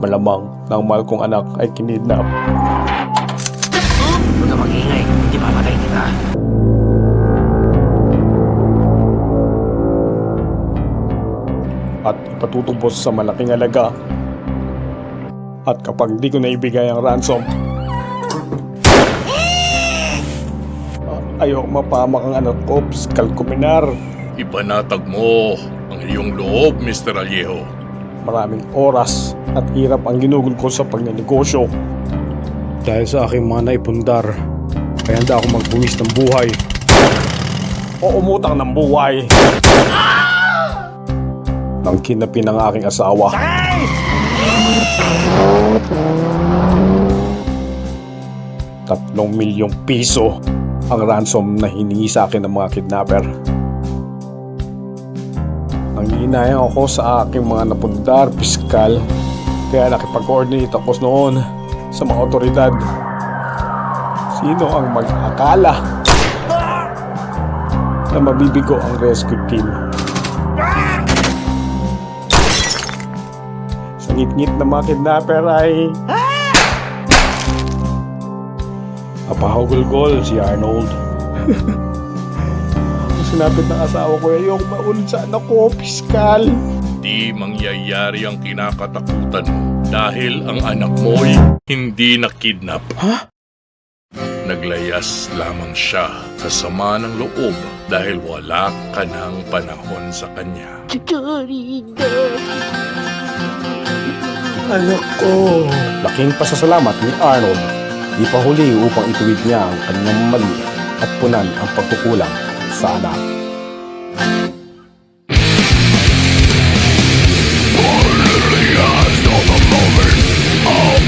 Malamang ng mahal kong anak ay kinidnap. Huwag ka mag-ingay, hindi mamatay kita. At ipatutubos sa malaking halaga. At kapag di ko naibigay ang ransom, ayaw mapahamak ang anak ko, Piskal Kuminar. Ipanatag mo ang iyong loob, Mr. Vallejo. Maraming oras at hirap ang ginugol ko sa pagnenegosyo. Dahil sa aking mga naipundar, kaya handa ako magbuwis ng buhay o umutang ng buhay nang kinapin ang aking asawa. 3 milyong piso ang ransom na hiningi sa akin ng mga kidnapper. Nanginayang ako sa aking mga napundar, piskal, kaya nakipag-coordinate ako noon sa mga otoridad. Sino ang mag-akala na mabibigo ang rescue team? Sa ngit-ngit ng mga kidnapper ay napahugol-gol si Arnold. Ang sinapit ng asawa ko ay yung maulid sa anak ko, piskal. Di mangyayari ang kinakatakutan mo dahil ang anak mo'y hindi nakidnap. Ha? Naglayas lamang siya sa sama ng loob dahil wala ka ng panahon sa kanya. Anak ko. Laking pasasalamat ni Arnold. Di pa huli upang ituwid niya ang kanyang mali at punan ang pagkukulang sa anak. All the moments of